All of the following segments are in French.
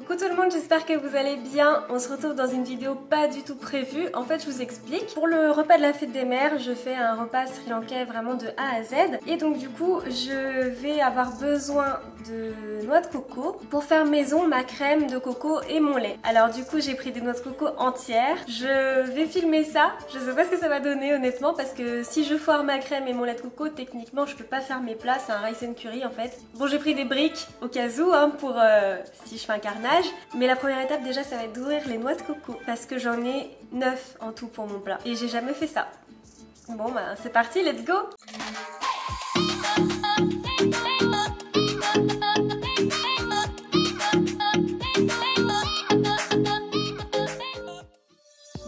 Coucou tout le monde, j'espère que vous allez bien. On se retrouve dans une vidéo pas du tout prévue. En fait, je vous explique. Pour le repas de la fête des mères, je fais un repas sri-lankais vraiment de A à Z. Et donc du coup, je vais avoir besoin de noix de coco pour faire maison ma crème de coco et mon lait. Alors du coup, j'ai pris des noix de coco entières. Je vais filmer ça. Je sais pas ce que ça va donner honnêtement parce que si je foire ma crème et mon lait de coco, techniquement, je peux pas faire mes plats. C'est un rice and curry en fait. Bon, j'ai pris des briques au cas où pour si je fais un carnage. Mais la première étape déjà, ça va être d'ouvrir les noix de coco parce que j'en ai 9 en tout pour mon plat. Et j'ai jamais fait ça. Bon bah c'est parti, let's go!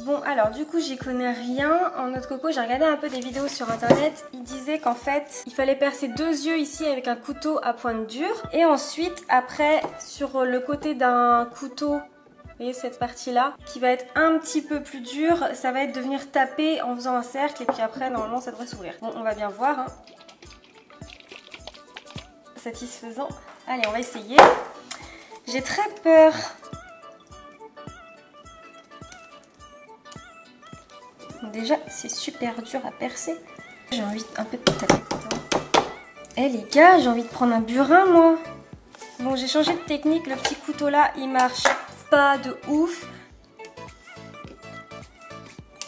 Bon alors du coup j'y connais rien en noix de coco, j'ai regardé un peu des vidéos sur internet, ils disaient qu'en fait il fallait percer 2 yeux ici avec un couteau à pointe dure et ensuite après sur le côté d'un couteau, vous voyez cette partie là qui va être un petit peu plus dure, ça va être de venir taper en faisant un cercle et puis après normalement ça devrait s'ouvrir. Bon on va bien voir hein. Satisfaisant, allez on va essayer, j'ai très peur. Déjà, c'est super dur à percer. J'ai envie un peu de taper. Eh les gars, j'ai envie de prendre un burin moi. Bon, j'ai changé de technique. Le petit couteau là, il marche pas de ouf.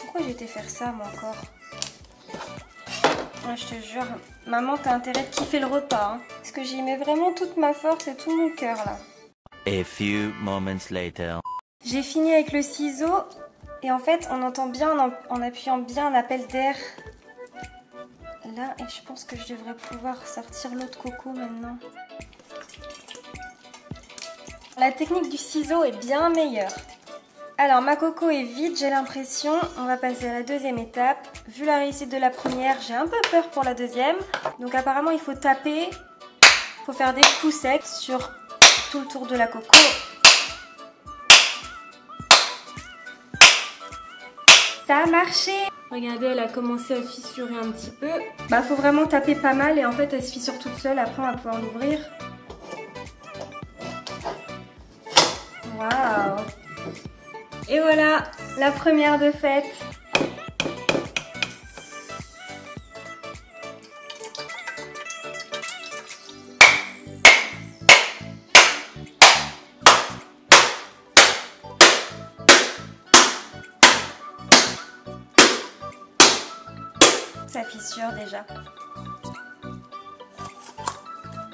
Pourquoi j'ai été faire ça moi encore? Ouais, je te jure, maman, t'as intérêt de kiffer le repas. Hein, parce que j'y mets vraiment toute ma force et tout mon cœur là. A few moments later. J'ai fini avec le ciseau. Et en fait, on entend bien en appuyant bien un appel d'air. Là, et je pense que je devrais pouvoir sortir l'autre coco maintenant. La technique du ciseau est bien meilleure. Alors, ma coco est vide, j'ai l'impression. On va passer à la deuxième étape. Vu la réussite de la première, j'ai un peu peur pour la deuxième. Donc apparemment, il faut taper. Il faut faire des coups secs sur tout le tour de la coco. Ça a marché! Regardez, elle a commencé à fissurer un petit peu. Bah, faut vraiment taper pas mal et en fait, elle se fissure toute seule. Après, on va pouvoir l'ouvrir. Waouh! Et voilà, la première de fête. Ça fissure déjà.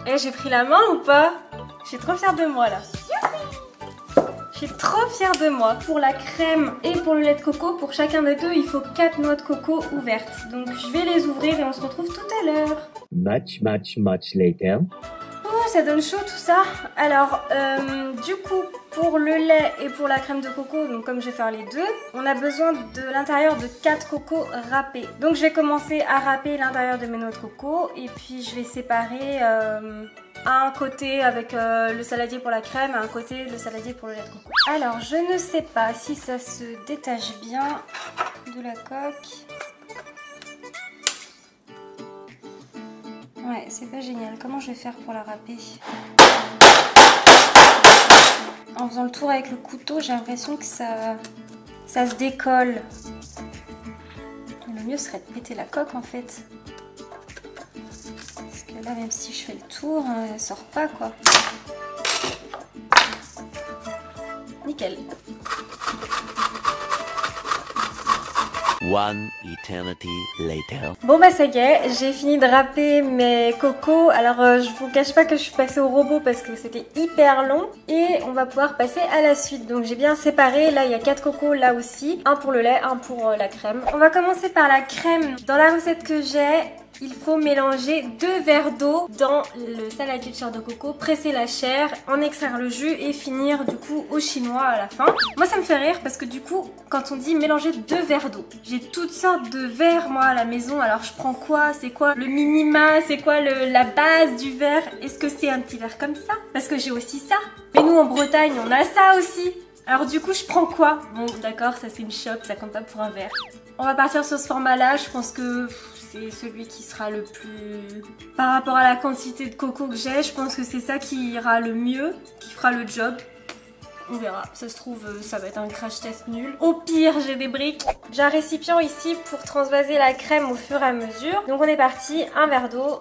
Eh, j'ai pris la main ou pas? Je suis trop fière de moi là. Je suis trop fière de moi. Pour la crème et pour le lait de coco, pour chacun des deux, il faut 4 noix de coco ouvertes. Donc je vais les ouvrir et on se retrouve tout à l'heure. Much later. Oh, ça donne chaud tout ça. Alors, du coup, pour le lait et pour la crème de coco, donc comme je vais faire les deux, on a besoin de l'intérieur de 4 cocos râpés. Donc je vais commencer à râper l'intérieur de mes noix de coco et puis je vais séparer un côté avec le saladier pour la crème et un côté le saladier pour le lait de coco. Alors, je ne sais pas si ça se détache bien de la coque. Ouais, c'est pas génial. Comment je vais faire pour la râper? En faisant le tour avec le couteau, j'ai l'impression que ça se décolle. Le mieux serait de péter la coque en fait. Parce que là, même si je fais le tour, elle sort pas quoi. Nickel. One eternity later. Bon bah ça y est, j'ai fini de râper mes cocos. Alors je vous cache pas que je suis passée au robot parce que c'était hyper long. Et on va pouvoir passer à la suite. Donc j'ai bien séparé, là il y a 4 cocos là aussi. Un pour le lait, un pour la crème. On va commencer par la crème. Dans la recette que j'ai, il faut mélanger 2 verres d'eau dans le saladier de chair de coco, presser la chair, en extraire le jus et finir du coup au chinois à la fin. Moi ça me fait rire parce que du coup quand on dit mélanger 2 verres d'eau, j'ai toutes sortes de verres moi à la maison, alors je prends quoi? C'est quoi le minima? C'est quoi la base du verre? Est-ce que c'est un petit verre comme ça? Parce que j'ai aussi ça. Mais nous en Bretagne on a ça aussi. Alors du coup je prends quoi? Bon d'accord, ça c'est une chope, ça compte pas pour un verre. On va partir sur ce format là, je pense que c'est celui qui sera le plus... Par rapport à la quantité de coco que j'ai, je pense que c'est ça qui ira le mieux, qui fera le job. On verra, ça se trouve ça va être un crash test nul. Au pire j'ai des briques. J'ai un récipient ici pour transvaser la crème au fur et à mesure. Donc on est parti, un verre d'eau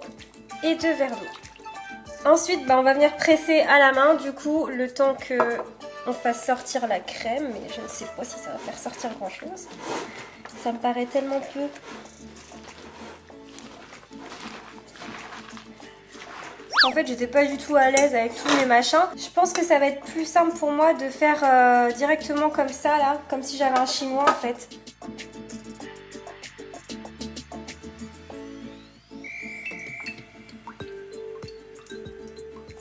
et 2 verres d'eau. Ensuite on va venir presser à la main du coup le temps que on fasse sortir la crème. Mais je ne sais pas si ça va faire sortir grand chose. Ça me paraît tellement peu. En fait, j'étais pas du tout à l'aise avec tous mes machins. Je pense que ça va être plus simple pour moi de faire directement comme ça, là. Comme si j'avais un chinois, en fait.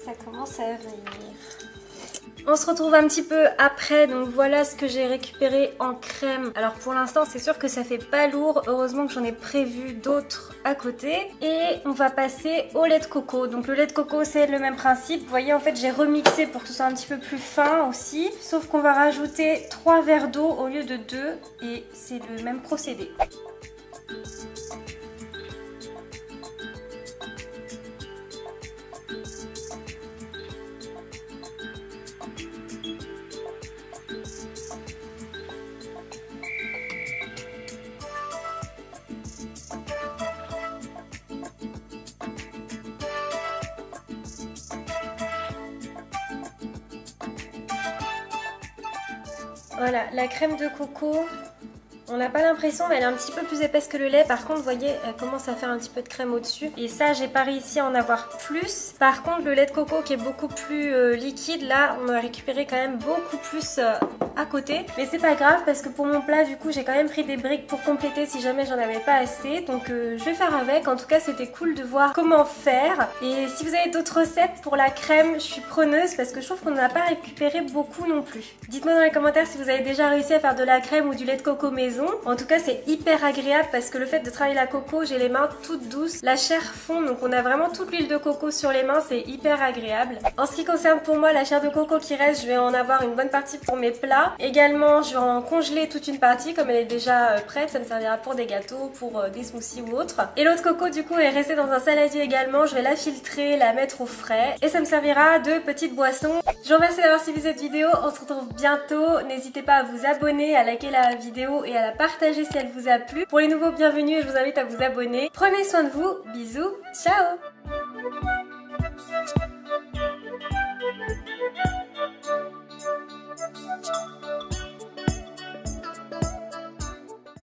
Ça commence à venir. On se retrouve un petit peu après, donc voilà ce que j'ai récupéré en crème. Alors pour l'instant c'est sûr que ça fait pas lourd, heureusement que j'en ai prévu d'autres à côté. Et on va passer au lait de coco. Donc le lait de coco c'est le même principe, vous voyez en fait j'ai remixé pour que ce soit un petit peu plus fin aussi. Sauf qu'on va rajouter 3 verres d'eau au lieu de 2 et c'est le même procédé. Voilà, la crème de coco, on n'a pas l'impression mais elle est un petit peu plus épaisse que le lait. Par contre, vous voyez, elle commence à faire un petit peu de crème au-dessus. Et ça, j'ai pas réussi à en avoir plus. Par contre, le lait de coco qui est beaucoup plus liquide, là, on a récupéré quand même beaucoup plus à côté. Mais c'est pas grave parce que pour mon plat, du coup, j'ai quand même pris des briques pour compléter si jamais j'en avais pas assez. Donc, je vais faire avec. En tout cas, c'était cool de voir comment faire. Et si vous avez d'autres recettes pour la crème, je suis preneuse parce que je trouve qu'on n'en a pas récupéré beaucoup non plus. Dites-moi dans les commentaires si vous avez déjà réussi à faire de la crème ou du lait de coco maison. En tout cas, c'est hyper agréable parce que le fait de travailler la coco, j'ai les mains toutes douces. La chair fond, donc on a vraiment toute l'huile de coco sur les mains, c'est hyper agréable. En ce qui concerne pour moi la chair de coco qui reste, je vais en avoir une bonne partie pour mes plats. Également, je vais en congeler toute une partie comme elle est déjà prête. Ça me servira pour des gâteaux, pour des smoothies ou autre. Et l'autre coco du coup est restée dans un saladier également. Je vais la filtrer, la mettre au frais et ça me servira de petite boisson. Je vous remercie d'avoir suivi cette vidéo. On se retrouve bientôt. N'hésitez pas à vous abonner, à liker la vidéo et à la partager si elle vous a plu. Pour les nouveaux, bienvenue et je vous invite à vous abonner. Prenez soin de vous. Bisous. Ciao.